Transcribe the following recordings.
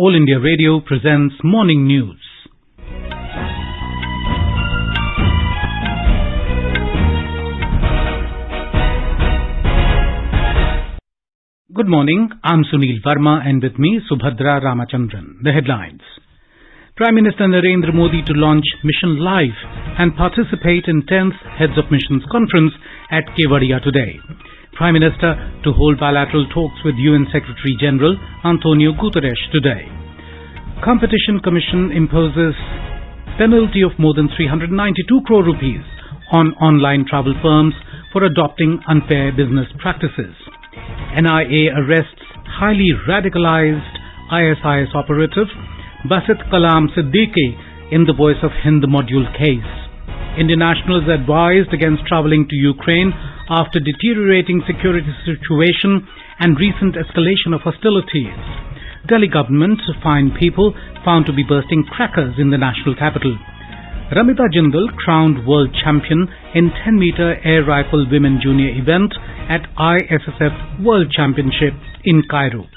All India Radio presents Morning News. Good morning, I'm Sunil Verma and with me Subhadra Ramachandran. The headlines. Prime Minister Narendra Modi to launch Mission Life and participate in 10th Heads of Missions Conference at Kevadia today. Prime Minister to hold bilateral talks with UN Secretary General Antonio Guterres today. Competition Commission imposes penalty of more than 392 crore rupees on online travel firms for adopting unfair business practices. NIA arrests highly radicalized ISIS operative Basit Kalam Siddiqui in the Voice of Hind module case. Indian nationals advised against travelling to Ukraine after deteriorating security situation and recent escalation of hostilities. Delhi government fined people found to be bursting crackers in the national capital. Ramita Jindal crowned world champion in 10-meter air rifle women junior event at ISSF World Championship in Cairo.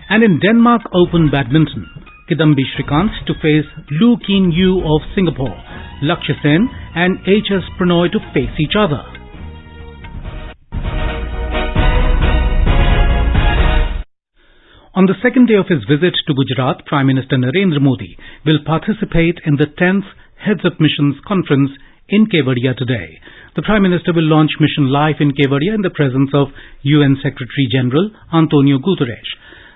And in Denmark Open Badminton, Kidambi Shrikant to face Lu Kin Yew of Singapore, Lakshya Sen and HS Pranoy to face each other. On the second day of his visit to Gujarat, Prime Minister Narendra Modi will participate in the 10th Heads of Missions Conference in Kevadia today. The Prime Minister will launch Mission Life in Kevadia in the presence of UN Secretary General Antonio Guterres.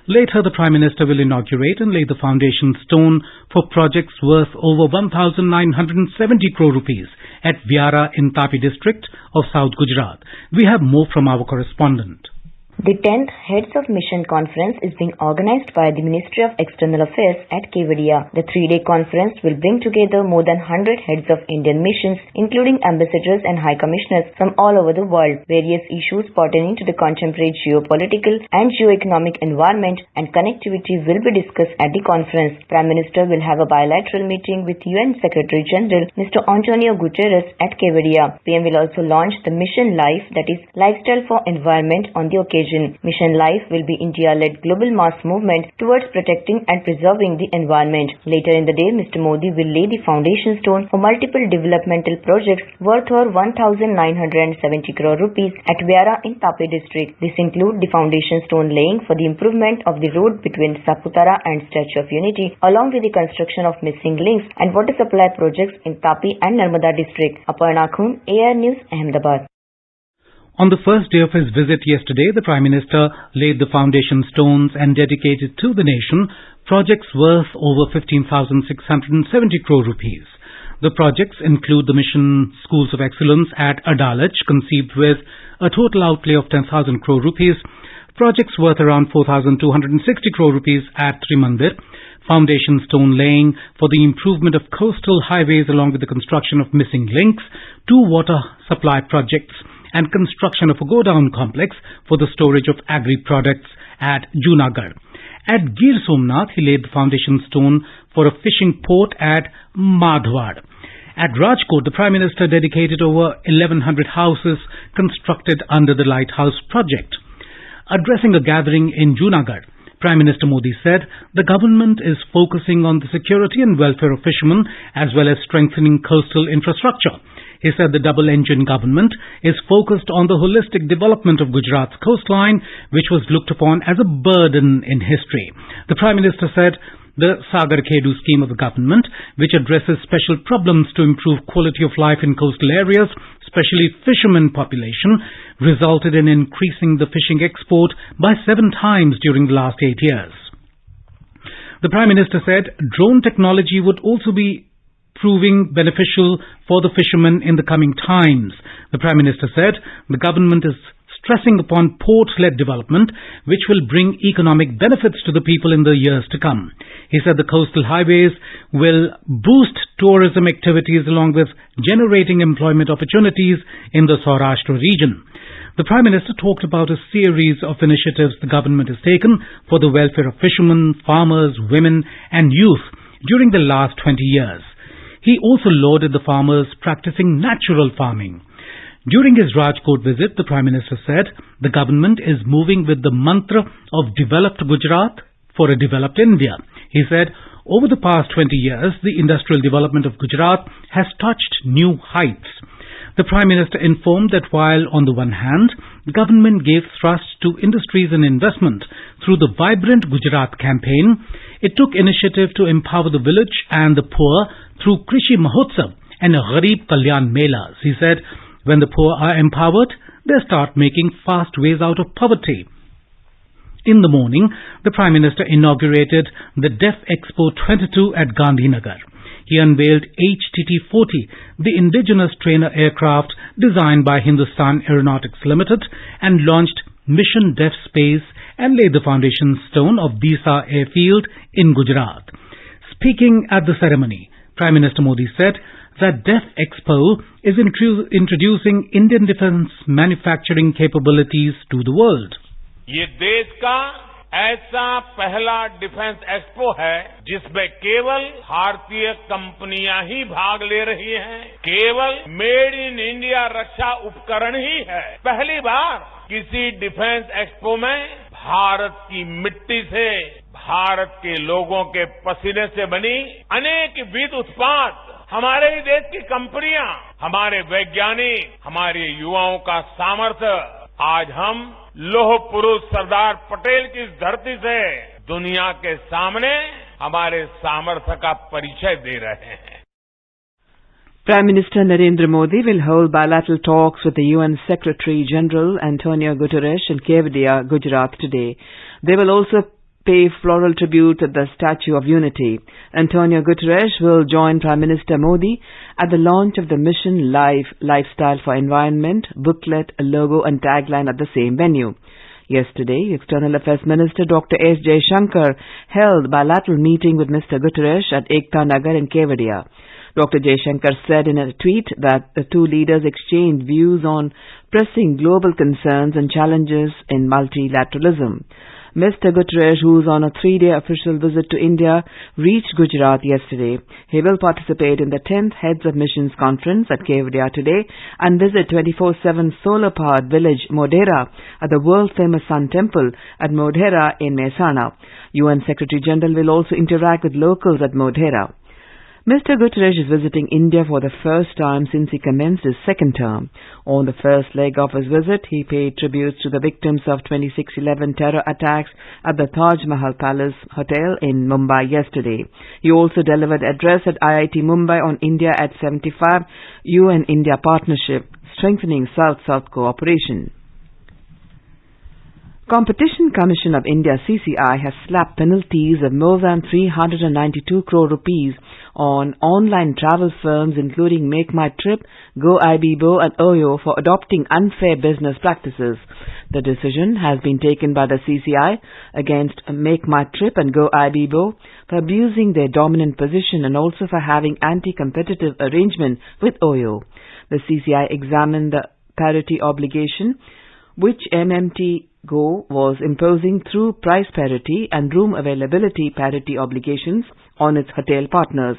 Later, the Prime Minister will inaugurate and lay the foundation stone for projects worth over 1,970 crore rupees at Viara in Tapi district of South Gujarat. We have more from our correspondent. The 10th Heads of Mission Conference is being organized by the Ministry of External Affairs at Kevadia. The 3-day conference will bring together more than 100 heads of Indian missions, including ambassadors and high commissioners from all over the world. Various issues pertaining to the contemporary geopolitical and geoeconomic environment and connectivity will be discussed at the conference. Prime Minister will have a bilateral meeting with UN Secretary General Mr. Antonio Guterres at Kevadia. PM will also launch the Mission Life, that is, Lifestyle for Environment, on the occasion. Mission Life will be India-led global mass movement towards protecting and preserving the environment. Later in the day, Mr. Modi will lay the foundation stone for multiple developmental projects worth over 1,970 crore rupees at Viara in Tapi district. This includes the foundation stone laying for the improvement of the road between Saputara and Statue of Unity, along with the construction of missing links and water supply projects in Tapi and Narmada district. Aparna Khun, AR News, Ahmedabad. On the first day of his visit yesterday, the Prime Minister laid the foundation stones and dedicated to the nation projects worth over 15,670 crore rupees. The projects include the Mission Schools of Excellence at Adalaj, conceived with a total outlay of 10,000 crore rupees, projects worth around 4,260 crore rupees at Trimandir, foundation stone laying for the improvement of coastal highways along with the construction of missing links, 2 water supply projects, and construction of a godown complex for the storage of agri-products at Junagadh. At Gir Somnath, he laid the foundation stone for a fishing port at Madhwad. At Rajkot, the Prime Minister dedicated over 1,100 houses constructed under the Lighthouse project. Addressing a gathering in Junagadh, Prime Minister Modi said the government is focusing on the security and welfare of fishermen as well as strengthening coastal infrastructure. He said the double-engine government is focused on the holistic development of Gujarat's coastline, which was looked upon as a burden in history. The Prime Minister said the Sagar Khedu scheme of the government, which addresses special problems to improve quality of life in coastal areas, especially fishermen population, resulted in increasing the fishing export by 7 times during the last 8 years. The Prime Minister said drone technology would also be proving beneficial for the fishermen in the coming times. The Prime Minister said the government is stressing upon port-led development, which will bring economic benefits to the people in the years to come. He said the coastal highways will boost tourism activities along with generating employment opportunities in the Saurashtra region. The Prime Minister talked about a series of initiatives the government has taken for the welfare of fishermen, farmers, women and youth during the last 20 years. He also lauded the farmers practicing natural farming. During his Rajkot visit, the Prime Minister said the government is moving with the mantra of developed Gujarat, for a developed India. He said, over the past 20 years, the industrial development of Gujarat has touched new heights. The Prime Minister informed that while on the one hand, the government gave thrust to industries and investment through the Vibrant Gujarat campaign, it took initiative to empower the village and the poor through Krishi Mahotsav and Gharib Kalyan Melas. He said, when the poor are empowered, they start making fast ways out of poverty. In the morning, the Prime Minister inaugurated the Deaf Expo 22 at Gandhinagar. He unveiled HTT-40, the indigenous trainer aircraft designed by Hindustan Aeronautics Limited, and launched Mission Deaf Space and laid the foundation stone of Disa Airfield in Gujarat. Speaking at the ceremony, Prime Minister Modi said that Deaf Expo is introducing Indian defence manufacturing capabilities to the world. ये देश का ऐसा पहला defence expo है जिसमें केवल भारतीय कंपनियां ही भाग ले रही हैं। केवल मेड इन इंडिया रक्षा उपकरण ही है। पहली बार किसी डिफेंस एक्सपो में भारत की मिट्टी से, भारत के लोगों के पसीने से बनी अनेक विध उत्पाद, हमारे ही देश की कंपनियां, हमारे वैज्ञानिक, हमारे युवाओं का सामर्थ्य आज हम लोह पुरुष सरदार पटेल की इस धरती से दुनिया के सामने हमारे सामर्थ्य का परिचय दे रहे हैं। Prime Minister Narendra Modi will hold bilateral talks with the UN Secretary General Antonio Guterres in Kevadia, Gujarat today. They will also pay floral tribute at the Statue of Unity. Antonio Guterres will join Prime Minister Modi at the launch of the Mission Life Lifestyle for Environment booklet, logo and tagline at the same venue. Yesterday, External Affairs Minister Dr. S. Jaishankar held bilateral meeting with Mr. Guterres at Ekta Nagar in Kevadia. Dr. Jaishankar said in a tweet that the two leaders exchanged views on pressing global concerns and challenges in multilateralism. Mr. Guterres, who is on a 3-day official visit to India, reached Gujarat yesterday. He will participate in the 10th Heads of Missions Conference at Kevadia today and visit 24/7 solar-powered village Modhera at the world-famous Sun Temple at Modhera in Mehsana. UN Secretary General will also interact with locals at Modhera. Mr. Guterres is visiting India for the first time since he commenced his second term. On the first leg of his visit, he paid tributes to the victims of 26/11 terror attacks at the Taj Mahal Palace Hotel in Mumbai yesterday. He also delivered address at IIT Mumbai on India at 75 UN-India Partnership, strengthening South-South cooperation. Competition Commission of India CCI has slapped penalties of more than 392 crore rupees on online travel firms including Make My Trip, GoIbibo and Oyo for adopting unfair business practices. The decision has been taken by the CCI against Make My Trip and GoIbibo for abusing their dominant position and also for having anti-competitive arrangement with Oyo. The CCI examined the parity obligation which MMT Go was imposing through price parity and room availability parity obligations on its hotel partners.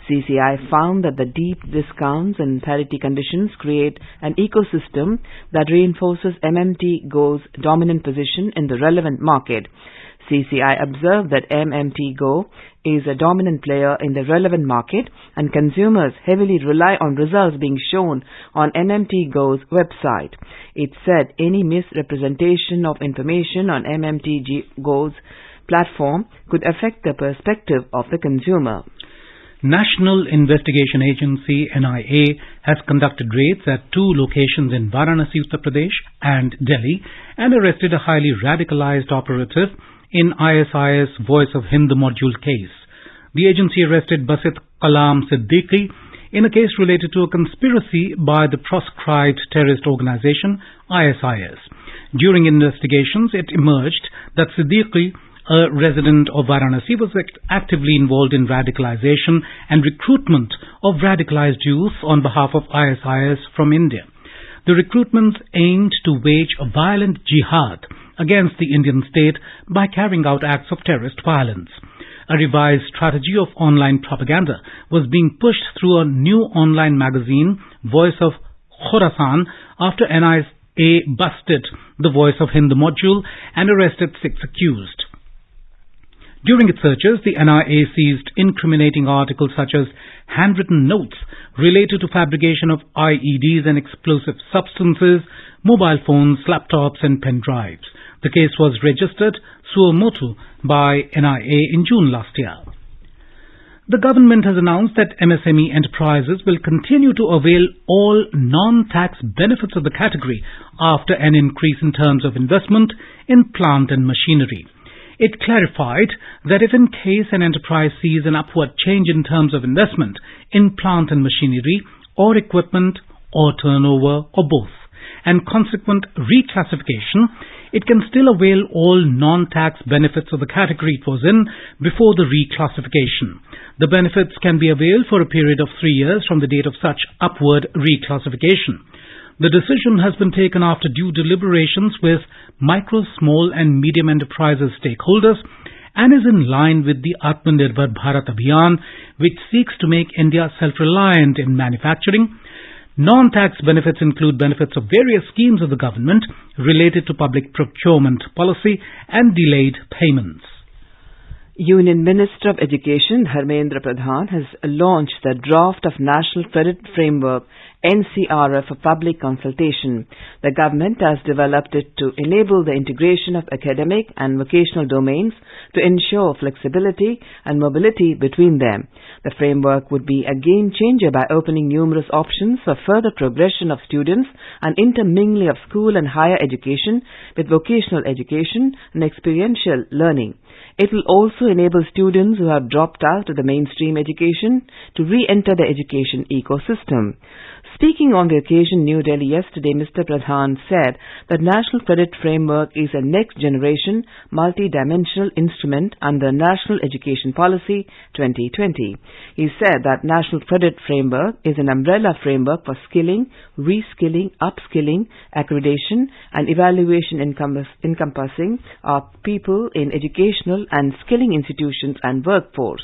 CCI found that the deep discounts and parity conditions create an ecosystem that reinforces MMT Go's dominant position in the relevant market. CCI observed that MMT Go is a dominant player in the relevant market and consumers heavily rely on results being shown on MMT Go's website. It said any misrepresentation of information on MMT Go's platform could affect the perspective of the consumer. National Investigation Agency NIA has conducted raids at 2 locations in Varanasi, Uttar Pradesh and Delhi and arrested a highly radicalized operative in ISIS Voice of Hind module case. The agency arrested Basit Kalam Siddiqui in a case related to a conspiracy by the proscribed terrorist organization ISIS. During investigations, it emerged that Siddiqui, a resident of Varanasi, was actively involved in radicalization and recruitment of radicalized youth on behalf of ISIS from India. The recruitments aimed to wage a violent jihad against the Indian state by carrying out acts of terrorist violence. A revised strategy of online propaganda was being pushed through a new online magazine, Voice of Khorasan, after NIA busted the Voice of Hind module and arrested 6 accused. During its searches, the NIA seized incriminating articles such as handwritten notes related to fabrication of IEDs and explosive substances, mobile phones, laptops and pen drives. The case was registered suo motu by NIA in June last year. The government has announced that MSME enterprises will continue to avail all non-tax benefits of the category after an increase in terms of investment in plant and machinery. It clarified that if in case an enterprise sees an upward change in terms of investment in plant and machinery or equipment or turnover or both, and consequent reclassification, it can still avail all non-tax benefits of the category it was in before the reclassification. The benefits can be availed for a period of 3 years from the date of such upward reclassification. The decision has been taken after due deliberations with micro, small and medium enterprises stakeholders and is in line with the Atmanirbhar Bharat Abhiyan, which seeks to make India self-reliant in manufacturing. Non-tax benefits include benefits of various schemes of the government related to public procurement policy and delayed payments. Union Minister of Education Dharmendra Pradhan has launched the draft of National Credit Framework NCRF for public consultation. The government has developed it to enable the integration of academic and vocational domains to ensure flexibility and mobility between them. The framework would be a game changer by opening numerous options for further progression of students and intermingling of school and higher education with vocational education and experiential learning. It will also enable students who have dropped out of the mainstream education to re-enter the education ecosystem. Speaking on the occasion in New Delhi yesterday, Mr. Pradhan said that National Credit Framework is a next-generation, multi-dimensional instrument under National Education Policy 2020. He said that National Credit Framework is an umbrella framework for skilling, reskilling, upskilling, accreditation and evaluation encompassing our people in educational and skilling institutions and workforce.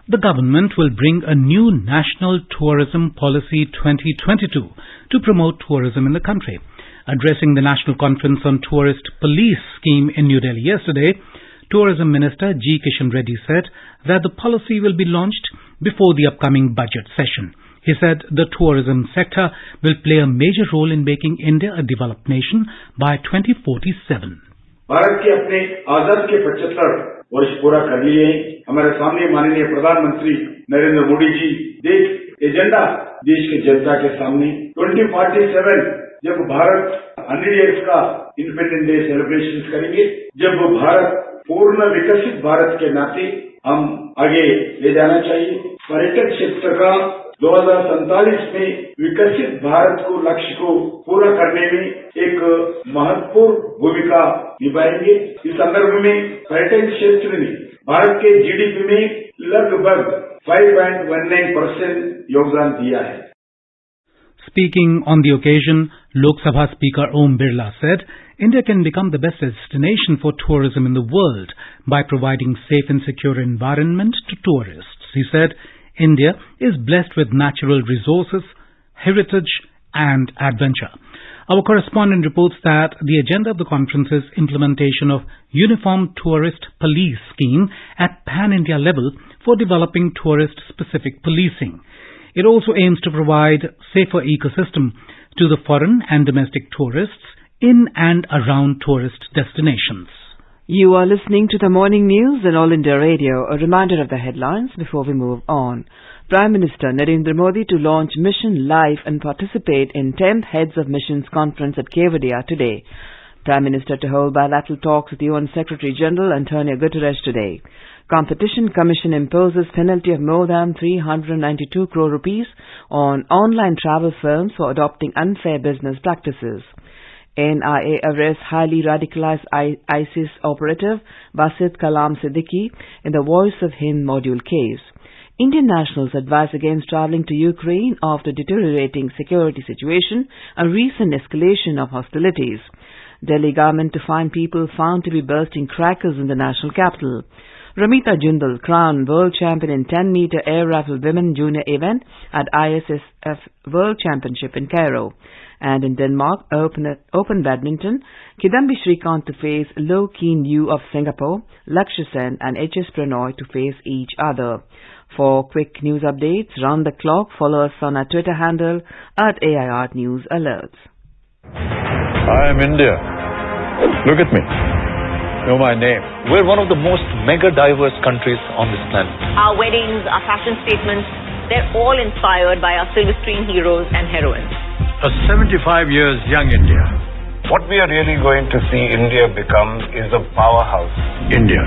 The government will bring a new National Tourism Policy 2022 to promote tourism in the country. Addressing the National Conference on Tourist Police Scheme in New Delhi yesterday, Tourism Minister G. Kishan Reddy said that the policy will be launched before the upcoming budget session. He said the tourism sector will play a major role in making India a developed nation by 2047. Bharat के अपने आजाद के 75 वर्ष पूरा कर लिए। हमारे सामने माननीय प्रधानमंत्री नरेंद्र मोदी जी देख एजेंडा देश के जनता के सामने 2047 जब भारत 100 इयर्स का इंडिपेंडेंस डे सेलिब्रेशन करेंगे, जब भारत पूर्ण विकसित भारत के नाते हम आगे ले जाना चाहिए। पर्यटन क्षेत्र का 2047 में विकसित भारत को लक्ष्य को पूरा करने में एक महत्वपूर्ण भूमिका निभाएंगे। इस संदर्भ में पर्यटन क्षेत्र ने भारत के जीडीपी में लगभग 5.19% योगदान दिया है। Speaking on the occasion, Lok Sabha Speaker Om Birla said, India can become the best destination for tourism in the world by providing safe and secure environment to tourists. He said, India is blessed with natural resources, heritage and adventure. Our correspondent reports that the agenda of the conference is implementation of Uniform Tourist Police Scheme at pan-India level for developing tourist-specific policing. It also aims to provide safer ecosystem to the foreign and domestic tourists in and around tourist destinations. You are listening to the morning news on All India Radio. A reminder of the headlines before we move on. Prime Minister Narendra Modi to launch Mission Life and participate in 10th Heads of Missions Conference at Kevadia today. Prime Minister to hold bilateral talks with UN Secretary General Antonio Guterres today. Competition Commission imposes penalty of more than 392 crore rupees on online travel firms for adopting unfair business practices. NIA arrests highly radicalized ISIS operative Basit Kalam Siddiqui in the Voice of Hind module case. Indian nationals advise against travelling to Ukraine after deteriorating security situation and recent escalation of hostilities. Delhi government to find people found to be bursting crackers in the national capital. Ramita Jindal crowned world champion in 10-meter air rifle women junior event at ISSF World Championship in Cairo. And in Denmark Open Badminton, Kidambi Srikanth to face Loh Keen Yew of Singapore, Lakshya Sen and HS Pranoy to face each other. For quick news updates round the clock, follow us on our Twitter handle @AIR News Alerts. I am India. Look at me. Know my name. We're one of the most mega diverse countries on this planet. Our weddings, our fashion statements, they're all inspired by our silver screen heroes and heroines. A 75 years young India. What we are really going to see India become is a powerhouse. India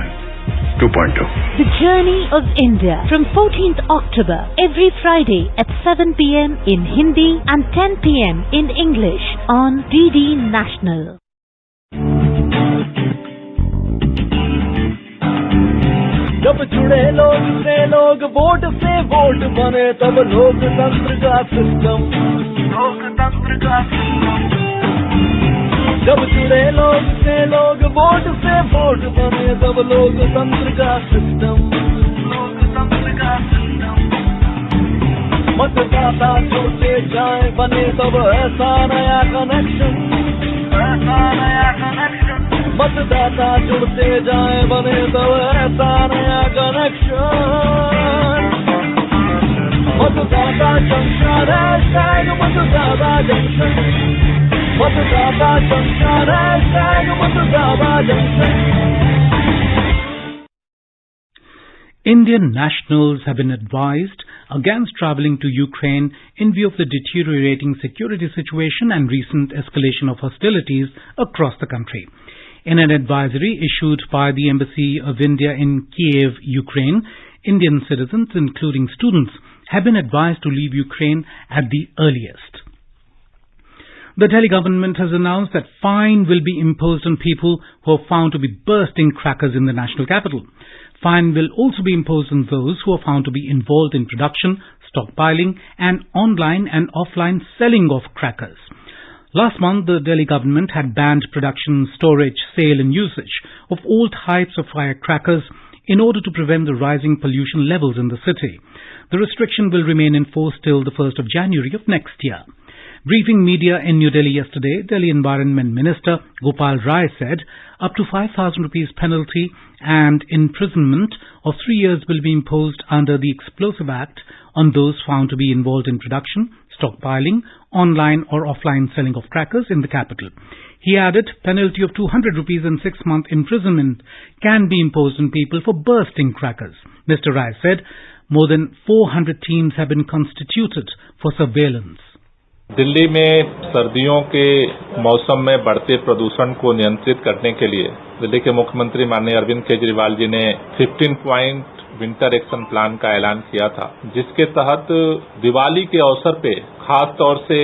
2.0. The Journey of India from 14th October every Friday at 7 p.m. in Hindi and 10 p.m. in English on DD National. जब जुड़े लोग से लोग vote से vote बने तब लोकतंत्र का सिस्टम जब जुड़े लोग से लोग वोट से वोट बने तब लोकतंत्र का सिस्टम मतदाता जुड़ते जाए बने तब ऐसा नया कनेक्शन मतदाता जुड़ते जाए बने तब ऐसा नया कनेक्शन मतदाता जंक्शन हैशटैग मतदाता जंक्शन मतदाता जंक्शन हैशटैग मतदाता junction. Indian nationals have been advised against travelling to Ukraine in view of the deteriorating security situation and recent escalation of hostilities across the country. In an advisory issued by the Embassy of India in Kiev, Ukraine, Indian citizens, including students, have been advised to leave Ukraine at the earliest. The Delhi government has announced that fine will be imposed on people who are found to be bursting crackers in the national capital. Fine will also be imposed on those who are found to be involved in production, stockpiling, and online and offline selling of crackers. Last month, the Delhi government had banned production, storage, sale and usage of all types of firecrackers in order to prevent the rising pollution levels in the city. The restriction will remain in force till the 1st of January of next year. Briefing media in New Delhi yesterday, Delhi Environment Minister Gopal Rai said up to 5,000 rupees penalty and imprisonment of 3 years will be imposed under the Explosive Act on those found to be involved in production, stockpiling, online or offline selling of crackers in the capital. He added penalty of 200 rupees and 6-month imprisonment can be imposed on people for bursting crackers. Mr. Rai said more than 400 teams have been constituted for surveillance. Delhi में सर्दियों के मौसम में बढ़ते प्रदूषण को नियंत्रित करने के लिए दिल्ली के मुख्यमंत्री माननीय अरविंद केजरीवाल जी ने 15 पॉइंट विंटर एक्शन प्लान का ऐलान किया था, जिसके तहत दिवाली के अवसर पे खास तौर से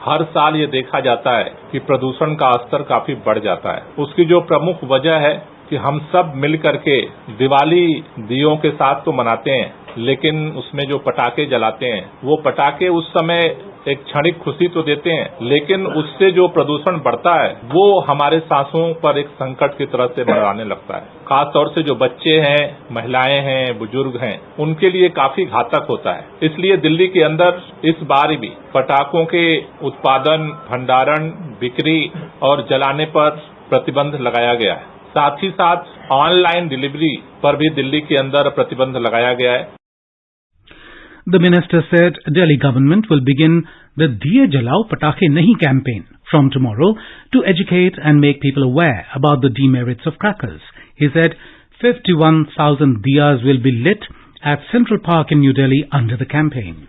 हर साल ये देखा जाता है कि प्रदूषण का स्तर काफी बढ़ जाता है. उसकी जो प्रमुख वजह है कि हम सब मिल करके दिवाली दियों के साथ तो मनाते हैं, लेकिन उसमें जो पटाखे जलाते हैं वो पटाखे उस समय एक क्षणिक खुशी तो देते हैं, लेकिन उससे जो प्रदूषण बढ़ता है वो हमारे सांसों पर एक संकट की तरह से बढ़ाने लगता है. खास तौर से जो बच्चे हैं, महिलाएं हैं, बुजुर्ग हैं, उनके लिए काफी घातक होता है. इसलिए दिल्ली के अंदर इस बार भी पटाखों के उत्पादन, भंडारण, बिक्री और जलाने पर प्रतिबंध लगाया गया है. साथ ही साथ ऑनलाइन डिलीवरी पर भी दिल्ली के अंदर प्रतिबंध लगाया गया है. The minister said Delhi government will begin the Diye Jalao Patakhe Nahi campaign from tomorrow to educate and make people aware about the demerits of crackers. He said 51,000 diyas will be lit at Central Park in New Delhi under the campaign.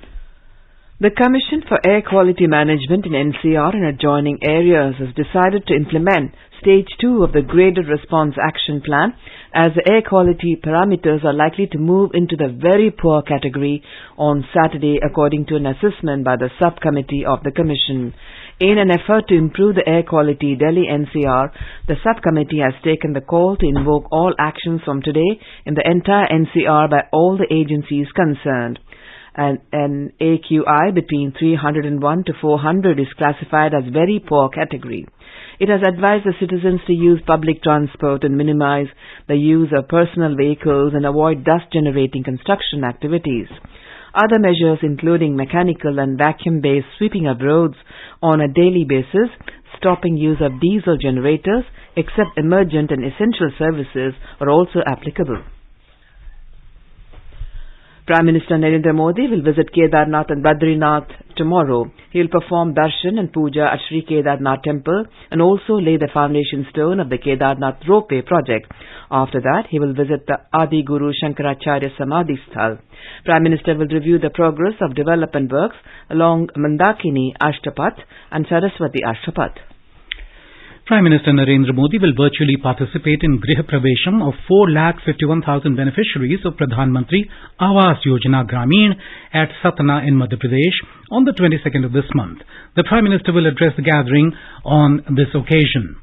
The Commission for Air Quality Management in NCR and adjoining areas has decided to implement Stage 2 of the Graded Response Action Plan, as the air quality parameters are likely to move into the very poor category on Saturday, according to an assessment by the subcommittee of the Commission. In an effort to improve the air quality, Delhi NCR, the subcommittee has taken the call to invoke all actions from today in the entire NCR by all the agencies concerned. and an AQI between 301 to 400 is classified as very poor category. It has advised the citizens to use public transport and minimize the use of personal vehicles and avoid dust-generating construction activities. Other measures including mechanical and vacuum-based sweeping of roads on a daily basis, stopping use of diesel generators except emergent and essential services are also applicable. Prime Minister Narendra Modi will visit Kedarnath and Badrinath tomorrow. He will perform darshan and puja at Sri Kedarnath temple and also lay the foundation stone of the Kedarnath ropeway project. After that, he will visit the Adi Guru Shankaracharya Samadhi Sthal. Prime Minister will review the progress of development works along Mandakini Ashtapath and Saraswati Ashtapath. Prime Minister Narendra Modi will virtually participate in Grih Pravesham of 4,51,000 beneficiaries of Pradhan Mantri Awas Yojana Grameen at Satna in Madhya Pradesh on the 22nd of this month. The Prime Minister will address the gathering on this occasion.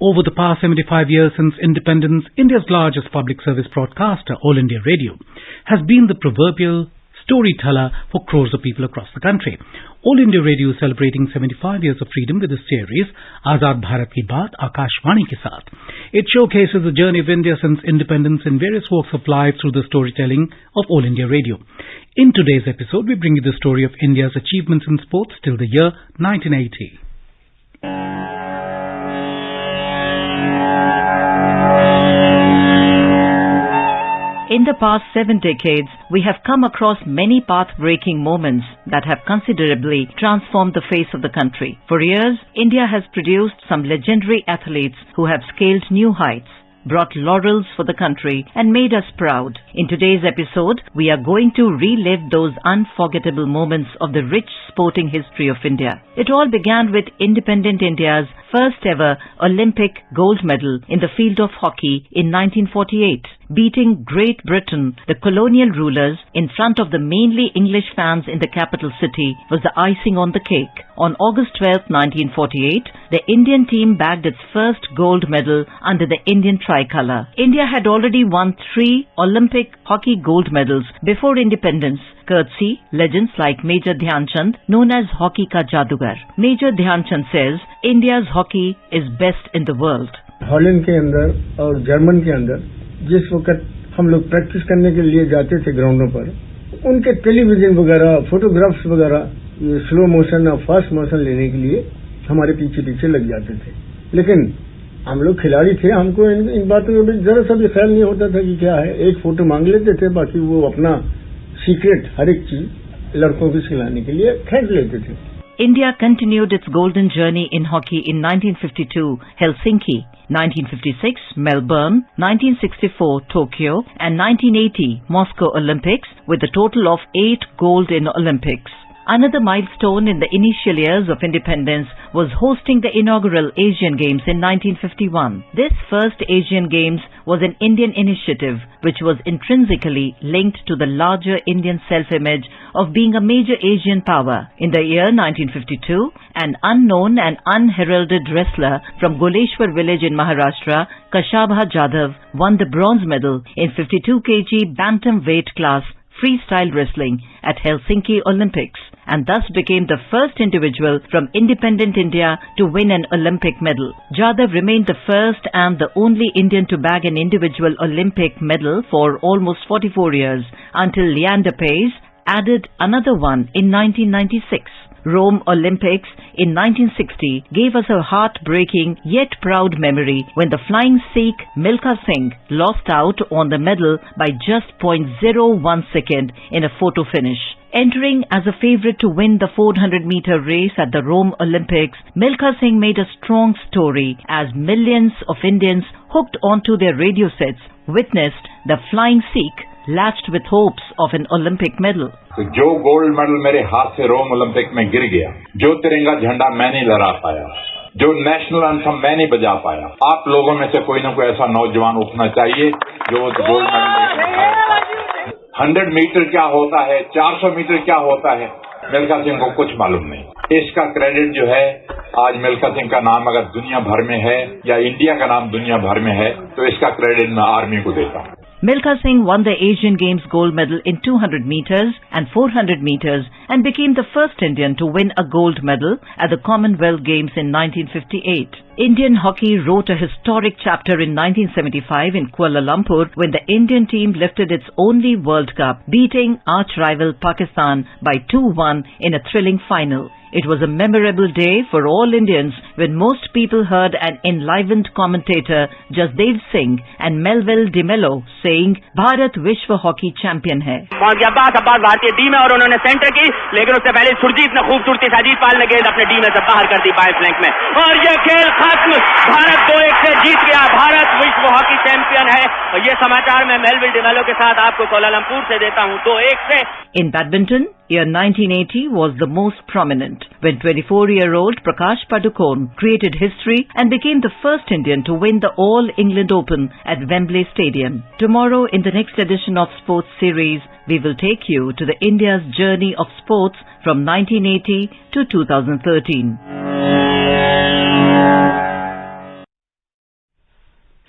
Over the past 75 years since independence, India's largest public service broadcaster, All India Radio, has been the proverbial storyteller for crores of people across the country. All India Radio is celebrating 75 years of freedom with the series Azad Bharat Ki Baat Akashvani ke saath. It showcases the journey of India since independence in various walks of life through the storytelling of All India Radio. In today's episode, we bring you the story of India's achievements in sports till the year 1980. In the past 7 decades, we have come across many path-breaking moments that have considerably transformed the face of the country. For years, India has produced some legendary athletes who have scaled new heights, brought laurels for the country and made us proud. In today's episode, we are going to relive those unforgettable moments of the rich sporting history of India. It all began with independent India's first ever Olympic gold medal in the field of hockey in 1948. Beating Great Britain, the colonial rulers, in front of the mainly English fans in the capital city was the icing on the cake. On August 12, 1948, the Indian team bagged its first gold medal under the Indian tricolour. India had already won 3 Olympic hockey gold medals before independence, courtesy legends like Major Dhyan Chand, known as Hockey Ka Jadugar. Major Dhyan Chand says, India's hockey is best in the world. Holland के अंदर और German के अंदर जिस वक्त हम लोग practice करने के लिए जाते थे ग्राउंडों पर, उनके टेलीविजन वगैरह, फोटोग्राफ्स वगैरह, स्लो मोशन और फास्ट मोशन लेने के लिए हमारे पीछे पीछे लग जाते थे. लेकिन हम लोग खिलाड़ी थे, हमको इन बातों में जरा सा भी ख्याल नहीं होता था कि क्या है. एक फोटो मांग लेते थे, बाकी वो अपना सीक्रेट हर एक चीज लड़कों को सिखाने के लिए फेंक लेते थे. India continued its golden journey in hockey in 1952, Helsinki, 1956, Melbourne, 1964, Tokyo, and 1980, Moscow Olympics, with a total of 8 gold in Olympics. Another milestone in the initial years of independence was hosting the inaugural Asian Games in 1951. This first Asian Games was an Indian initiative which was intrinsically linked to the larger Indian self-image of being a major Asian power. In the year 1952, an unknown and unheralded wrestler from Goleshwar village in Maharashtra, Kashabha Jadhav, won the bronze medal in 52 kg bantamweight class freestyle wrestling at Helsinki Olympics, and thus became the first individual from independent India to win an Olympic medal. Jadhav remained the first and the only Indian to bag an individual Olympic medal for almost 44 years, until Leander Paes added another one in 1996. Rome Olympics in 1960 gave us a heartbreaking yet proud memory when the flying Sikh Milkha Singh lost out on the medal by just 0.01 second in a photo finish. Entering as a favourite to win the 400-meter race at the Rome Olympics, Milkha Singh made a strong story as millions of Indians hooked onto their radio sets witnessed the flying Sikh latched with hopes of an Olympic medal. जो gold medal मेरे हाथ से रोम Olympic में गिर गया, जो तिरंगा झंडा मैं नहीं लहरा पाया, जो नेशनल एंथम मैं नहीं बजा पाया, आप लोगों में से कोई न कोई ऐसा नौजवान उठना चाहिए जो गोल्ड मेडल 100 मीटर क्या होता है, 400 मीटर क्या होता है, मिल्खा सिंह को कुछ मालूम नहीं. इसका क्रेडिट जो है, आज मिल्खा सिंह का नाम अगर दुनिया भर में है या इंडिया का नाम दुनिया भर में है, तो इसका क्रेडिट मैं आर्मी को देता हूं. Milkha Singh won the Asian Games gold medal in 200 meters and 400 meters and became the first Indian to win a gold medal at the Commonwealth Games in 1958. Indian hockey wrote a historic chapter in 1975 in Kuala Lumpur when the Indian team lifted its only World Cup, beating arch-rival Pakistan by 2-1 in a thrilling final. It was a memorable day for all Indians when most people heard an enlivened commentator, Jasdev Singh and Melville de Mello, saying, "Bharat Vishwa Hockey Champion hai." Abbas भारतीय team है और उन्होंने centre की, लेकिन उससे पहले सुरजीत ने खूबसूरती से अजीत पाल ने गेंद अपने टीम में से बाहर कर दी बाएं फ्लैंक में और ये खेल खत्म। भारत 2-1 से जीत गया। भारत विश्व हॉकी चैंपियन है। और ये समाचार मैं मेलविल de Mello के साथ आपको कोलालमपुर से देता हूँ 2-1 से। In badminton, year 1980 was the most prominent when 24-year-old Prakash Padukone created history and became the first Indian to win the All England Open at Wembley Stadium. Tomorrow, in the next edition of Sports Series, we will take you to the India's journey of sports from 1980 to 2013.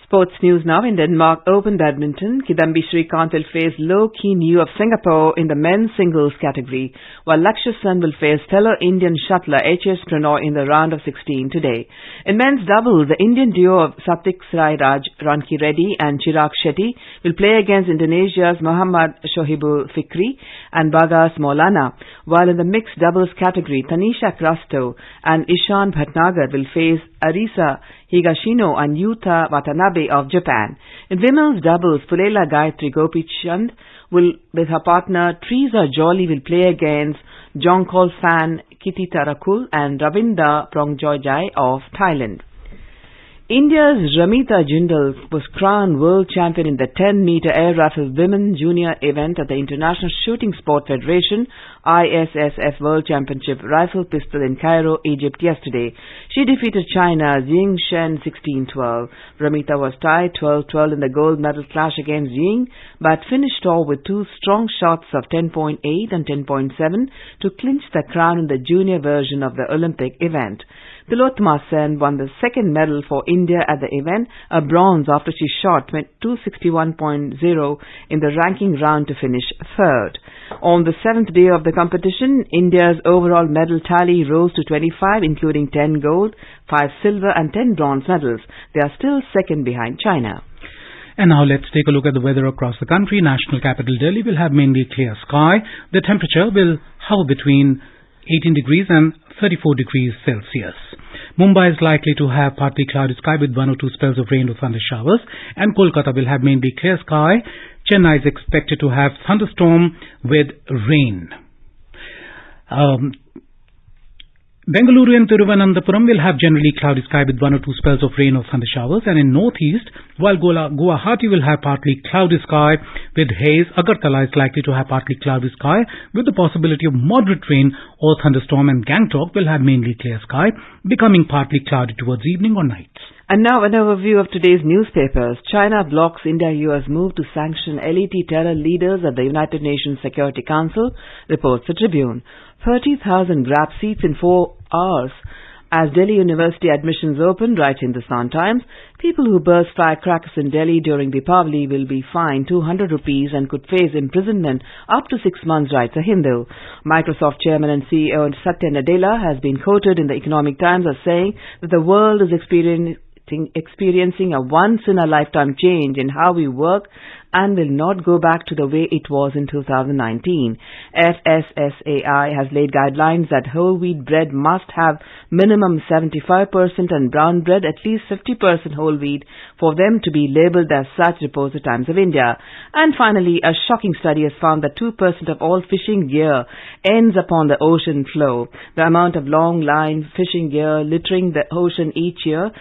Sports news now. In Denmark Open Badminton, Kidambi Srikanth will face Loh Keen Yew of Singapore in the men's singles category, while Lakshya Sen will face fellow Indian shuttler H.S. Pranoy in the round of 16 today. In men's doubles, the Indian duo of Satvik Sairaj, Ranki Reddy and Chirag Shetty will play against Indonesia's Muhammad Shohibul Fikri and Bagas Maulana, while in the mixed doubles category, Tanisha Crasto and Ishan Bhatnagar will face Arisa Higashino and Yuta Watanabe of Japan. In women's doubles, Pulela Gayatri Gopichand will, with her partner Teresa Jolly, will play against Jongkol Fan Kitty Tarakul and Ravinda Prongjoyjai of Thailand. India's Ramita Jindal was crowned world champion in the 10-meter air rifle women junior event at the International Shooting Sport Federation ISSF World Championship Rifle Pistol in Cairo, Egypt yesterday. She defeated China's Ying Shen 16-12. Ramita was tied 12-12 in the gold medal clash against Ying, but finished off with two strong shots of 10.8 and 10.7 to clinch the crown in the junior version of the Olympic event. Tilotma Sen won the second medal for India at the event, a bronze after she shot 261.0 in the ranking round to finish third. On the seventh day of the competition, India's overall medal tally rose to 25, including 10 gold, 5 silver and 10 bronze medals. They are still second behind China. And now let's take a look at the weather across the country. National capital Delhi will have mainly clear sky. The temperature will hover between 18 degrees and 34 degrees Celsius. Mumbai is likely to have partly cloudy sky with 1 or 2 spells of rain or thunder showers, and Kolkata will have mainly clear sky. Chennai is expected to have thunderstorm with rain. Bengaluru and Thiruvananthapuram will have generally cloudy sky with 1 or 2 spells of rain or thunder showers, and in northeast, while Guwahati will have partly cloudy sky with haze, Agartala is likely to have partly cloudy sky with the possibility of moderate rain or thunderstorm, and Gangtok will have mainly clear sky, becoming partly cloudy towards evening or nights. And now an overview of today's newspapers. China blocks India-US move to sanction LET terror leaders at the United Nations Security Council, reports the Tribune. 30,000 grab seats in 4 hours as Delhi University admissions open, writes Hindustan Times. People who burst firecrackers in Delhi during Deepavali will be fined 200 rupees and could face imprisonment up to 6 months, writes a Hindu. Microsoft chairman and CEO Satya Nadella has been quoted in the Economic Times as saying that the world is experiencing a once-in-a-lifetime change in how we work and will not go back to the way it was in 2019. FSSAI has laid guidelines that whole wheat bread must have minimum 75% and brown bread at least 50% whole wheat for them to be labelled as such, reports the Times of India. And finally, a shocking study has found that 2% of all fishing gear ends upon the ocean floor. The amount of long-line fishing gear littering the ocean each year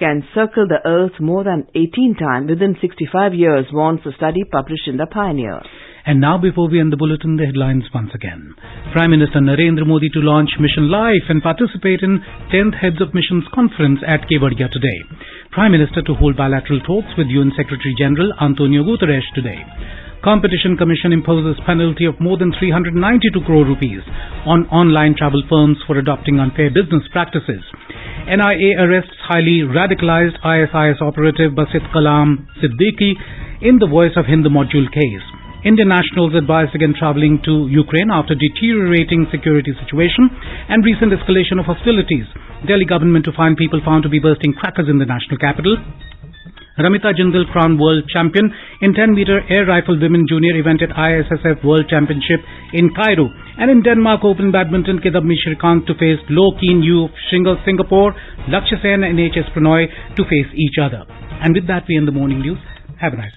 can circle the earth more than 18 times within 65 years, warns the study published in the Pioneer. And now, before we end the bulletin, the headlines once again. Prime Minister Narendra Modi to launch Mission Life and participate in 10th Heads of Missions Conference at Kevadia today. Prime Minister to hold bilateral talks with UN Secretary General Antonio Guterres today. Competition Commission imposes penalty of more than 392 crore rupees on online travel firms for adopting unfair business practices. NIA arrests highly radicalized ISIS operative Basit Kalam Siddiqui in the Voice of Hind module case. Indian nationals advised against travelling to Ukraine after deteriorating security situation and recent escalation of hostilities. Delhi government to fine people found to be bursting crackers in the national capital. Ramita Jindal crowned world champion in 10-meter air rifle women junior event at ISSF World Championship in Cairo. And in Denmark Open Badminton, Kidambi Shrikant to face Loh Keen Yew of Singapore, Lakshya Sen and HS Pranoy to face each other. And with that we end the morning news. Have a nice day.